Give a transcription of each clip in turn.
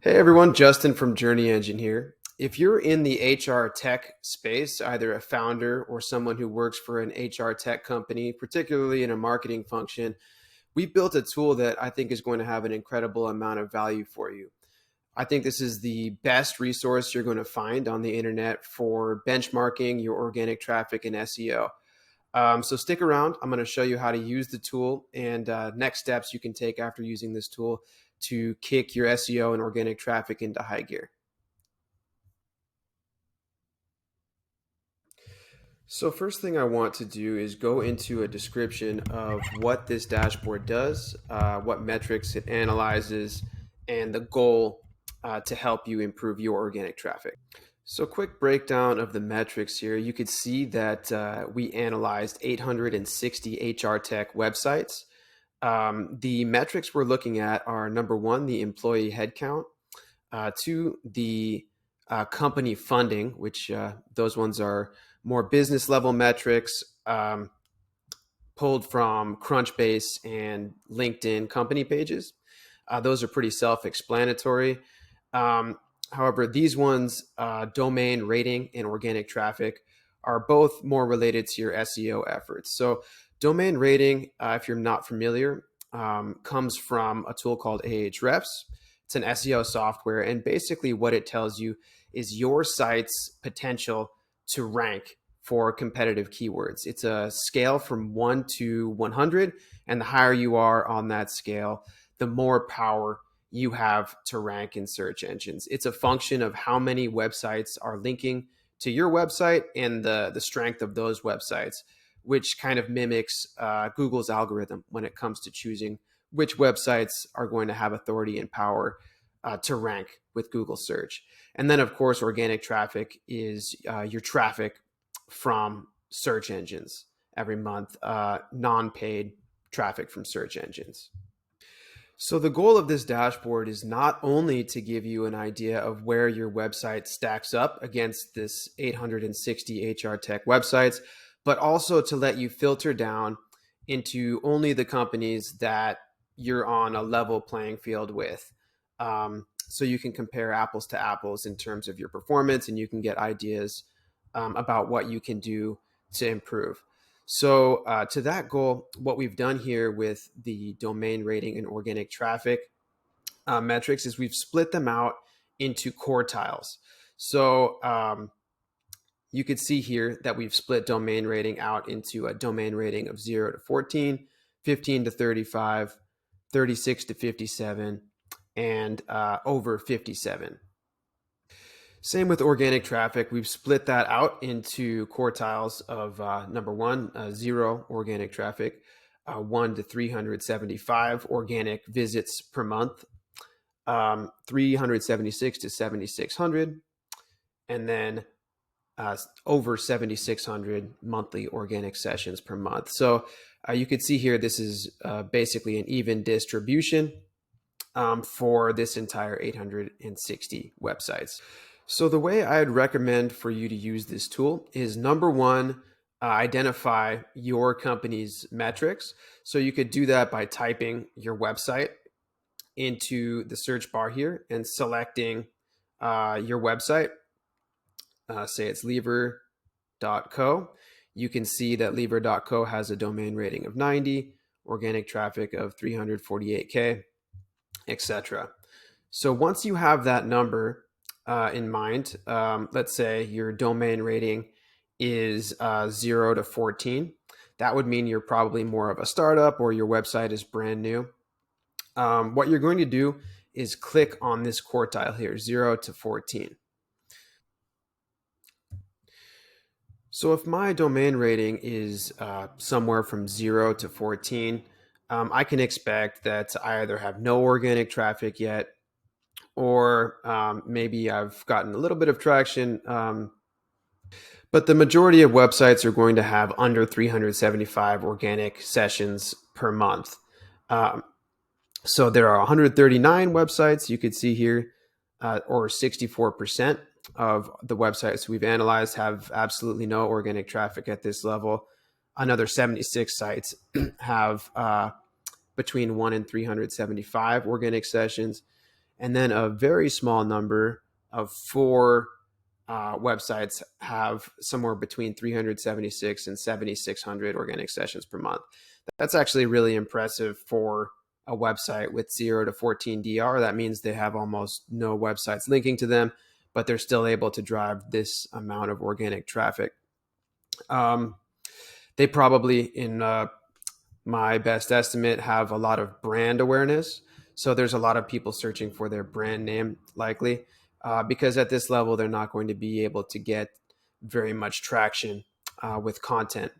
Hey everyone, Justin from Journey Engine here. If you're in the HR tech space, either a founder or someone who works for an HR tech company, particularly in a marketing function, we've built a tool that I think is going to have an incredible amount of value for you. I think this is the best resource you're going to find on the internet for benchmarking your organic traffic and SEO. So stick around. I'm going to show you how to use the tool and next steps you can take after using this tool to kick your SEO and organic traffic into high gear. So first thing I want to do is go into a description of what this dashboard does, what metrics it analyzes, and the goal to help you improve your organic traffic. So quick breakdown of the metrics here. You could see that we analyzed 860 HR tech websites. The metrics we're looking at are number one, the employee headcount, two, the company funding, which those ones are more business level metrics pulled from Crunchbase and LinkedIn company pages. Those are pretty self explanatory. However, these ones, domain rating and organic traffic, are both more related to your SEO efforts. So, domain rating, if you're not familiar, comes from a tool called Ahrefs. It's an SEO software, and basically what it tells you is your site's potential to rank for competitive keywords. It's a scale from 1 to 100, and the higher you are on that scale, the more power you have to rank in search engines. It's a function of how many websites are linking to your website and the strength of those websites, which kind of mimics Google's algorithm when it comes to choosing which websites are going to have authority and power to rank with Google search. And then, of course, organic traffic is your traffic from search engines every month, non-paid traffic from search engines. So the goal of this dashboard is not only to give you an idea of where your website stacks up against this 860 HR tech websites, but also to let you filter down into only the companies that you're on a level playing field with. So you can compare apples to apples in terms of your performance, and you can get ideas about what you can do to improve. So to that goal, what we've done here with the domain rating and organic traffic metrics is we've split them out into quartiles. So you could see here that we've split domain rating out into a domain rating of 0 to 14, 15 to 35, 36 to 57, and over 57. Same with organic traffic. We've split that out into quartiles of number one, 0 organic traffic, 1 to 375 organic visits per month, 376 to 7,600, and then over 7,600 monthly organic sessions per month. So you could see here, this is basically an even distribution for this entire 860 websites. So the way I'd recommend for you to use this tool is number one, identify your company's metrics. So you could do that by typing your website into the search bar here and selecting your website. Say it's lever.co. You can see that lever.co has a domain rating of 90, organic traffic of 348K, etc. So once you have that number in mind, let's say your domain rating is 0 to 14. That would mean you're probably more of a startup or your website is brand new. What you're going to do is click on this quartile here, 0 to 14. So if my domain rating is somewhere from 0 to 14, I can expect that I either have no organic traffic yet, or maybe I've gotten a little bit of traction. But the majority of websites are going to have under 375 organic sessions per month. So there are 139 websites you could see here, or 64% of the websites we've analyzed have absolutely no organic traffic at this level. Another 76 sites have between 1 and 375 organic sessions. and then a very small number of 4 websites have somewhere between 376 and 7,600 organic sessions per month. That's actually really impressive for a website with 0 to 14 DR. That means they have almost no websites linking to them, but they're still able to drive this amount of organic traffic. They probably, in my best estimate, have a lot of brand awareness. So there's a lot of people searching for their brand name, likely, because at this level, they're not going to be able to get very much traction with content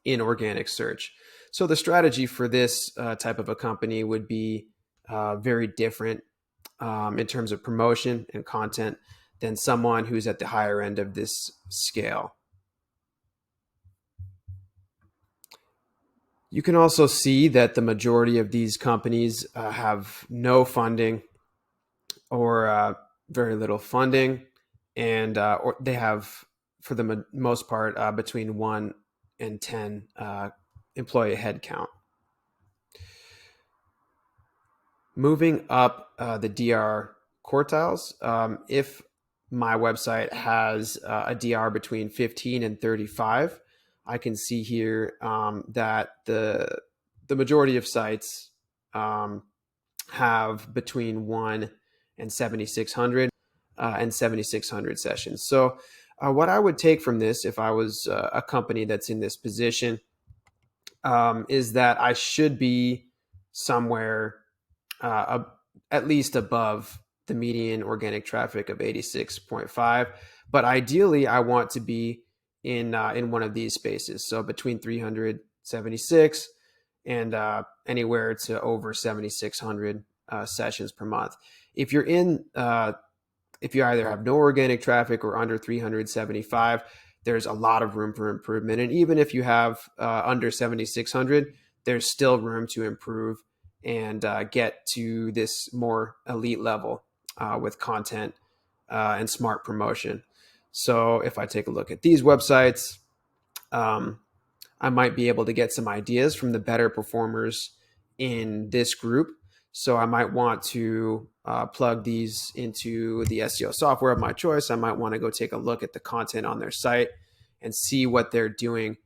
in organic search. So the strategy for this type of a company would be very different in terms of promotion and content than someone who's at the higher end of this scale. You can also see that the majority of these companies have no funding or very little funding, and or they have, for the most part, between 1 and 10 employee headcount. Moving up the DR quartiles, if my website has a DR between 15 and 35, I can see here that the majority of sites have between 1 and 7,600 and 7,600 sessions. So what I would take from this, if I was a company that's in this position, is that I should be somewhere at least above the median organic traffic of 86.5. But ideally, I want to be in one of these spaces. So between 376 and anywhere to over 7,600 sessions per month. If you're in, if you either have no organic traffic or under 375, there's a lot of room for improvement. And even if you have under 7,600, there's still room to improve and get to this more elite level with content and smart promotion. So if I take a look at these websites, I might be able to get some ideas from the better performers in this group. So I might want to plug these into the SEO software of my choice. I might want to go take a look at the content on their site and see what they're doing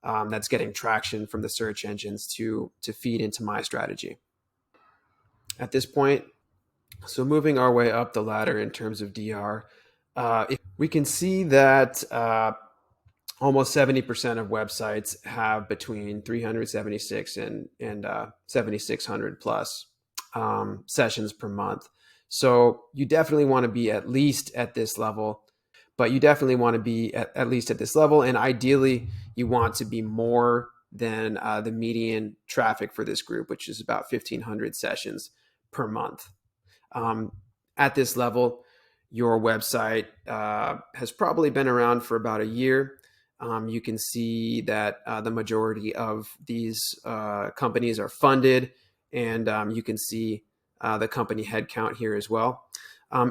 that's getting traction from the search engines to feed into my strategy. At this point, so moving our way up the ladder in terms of DR, we can see that almost 70% of websites have between 376 and 7,600 plus sessions per month. So you definitely want to be at least at this level, but you definitely want to be at least at this level. And ideally, you want to be more than the median traffic for this group, which is about 1,500 sessions per month. At this level, your website has probably been around for about a year. You can see that the majority of these companies are funded, and you can see the company headcount here as well.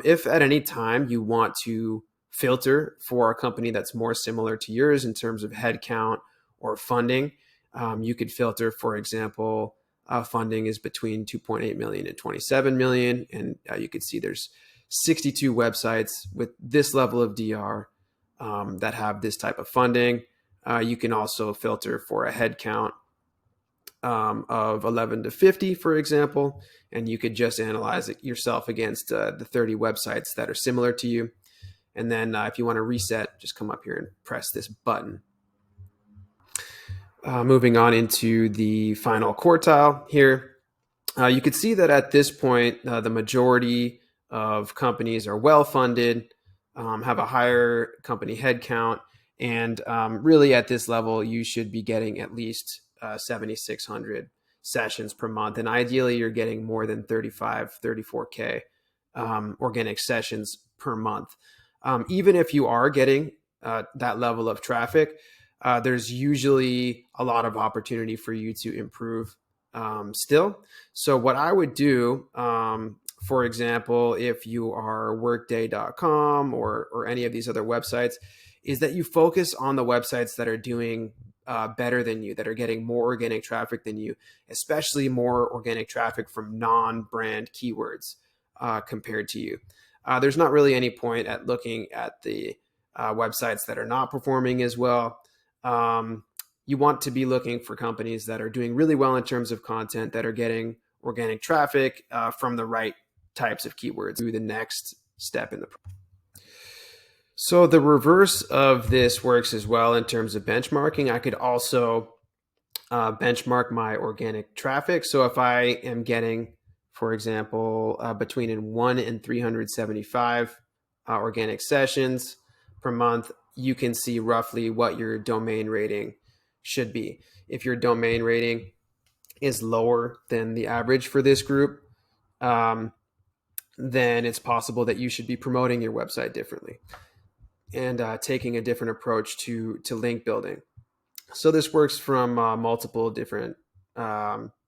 If at any time you want to filter for a company that's more similar to yours in terms of headcount or funding, you could filter, for example, funding is between 2.8 million and 27 million. And you can see there's 62 websites with this level of DR that have this type of funding. You can also filter for a headcount of 11 to 50, for example, and you could just analyze it yourself against the 30 websites that are similar to you. And then if you want to reset, just come up here and press this button. Moving on into the final quartile here, you can see that at this point, the majority of companies are well-funded, have a higher company headcount, and really at this level, you should be getting at least 7,600 sessions per month. And ideally, you're getting more than 34K organic sessions per month. Even if you are getting that level of traffic, there's usually a lot of opportunity for you to improve still. So what I would do, for example, if you are workday.com or any of these other websites, is that you focus on the websites that are doing better than you, that are getting more organic traffic than you, especially more organic traffic from non-brand keywords. compared to you. There's not really any point at looking at the websites that are not performing as well. You want to be looking for companies that are doing really well in terms of content, that are getting organic traffic from the right types of keywords. Do the next step in the process. So the reverse of this works as well in terms of benchmarking. I could also benchmark my organic traffic. So if I am getting, for example, between 1 and 375 organic sessions per month, you can see roughly what your domain rating should be. If your domain rating is lower than the average for this group, then it's possible that you should be promoting your website differently and taking a different approach to link building. So this works from multiple different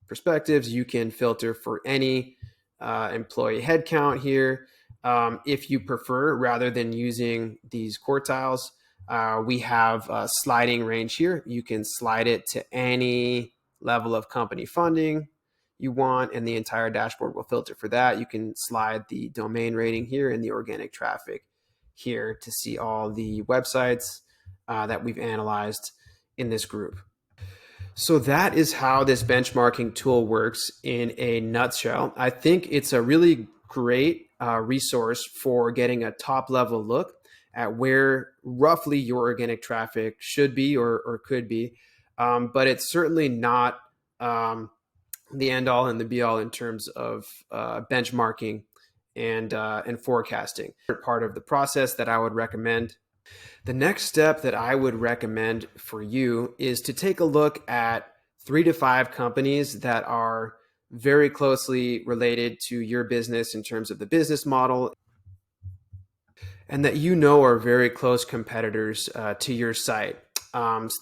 perspectives. You can filter for any employee headcount here. If you prefer, rather than using these quartiles, we have a sliding range here. You can slide it to any level of company funding you want, and the entire dashboard will filter for that. You can slide the domain rating here and the organic traffic here to see all the websites that we've analyzed in this group. So that is how this benchmarking tool works in a nutshell. I think it's a really great resource for getting a top level look at where roughly your organic traffic should be or could be. But it's certainly not the end all and the be all in terms of benchmarking and forecasting. Part of the process that I would recommend. The next step that I would recommend for you is to take a look at 3 to 5 companies that are very closely related to your business in terms of the business model, and that you know are very close competitors to your site.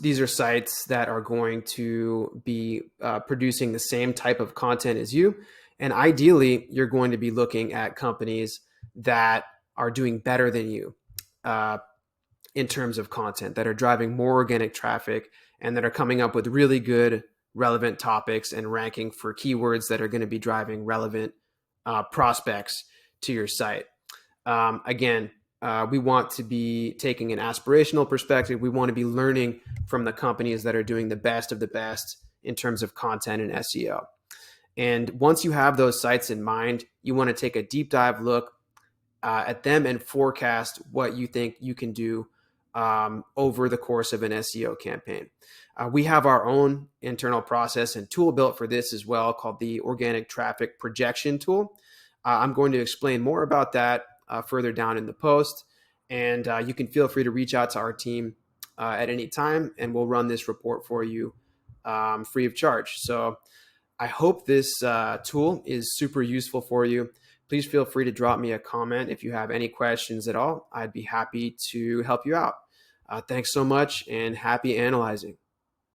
These are sites that are going to be producing the same type of content as you. And ideally, you're going to be looking at companies that are doing better than you in terms of content, that are driving more organic traffic, and that are coming up with really good, relevant topics and ranking for keywords that are going to be driving relevant prospects to your site. Again, we want to be taking an aspirational perspective. We want to be learning from the companies that are doing the best of the best in terms of content and SEO. And once you have those sites in mind, you want to take a deep dive look at them and forecast what you think you can do over the course of an SEO campaign. We have our own internal process and tool built for this as well, called the Organic Traffic Projection Tool. I'm going to explain more about that further down in the post, and you can feel free to reach out to our team at any time, and we'll run this report for you free of charge. So I hope this tool is super useful for you. Please feel free to drop me a comment if you have any questions at all. I'd be happy to help you out. Thanks so much, and happy analyzing.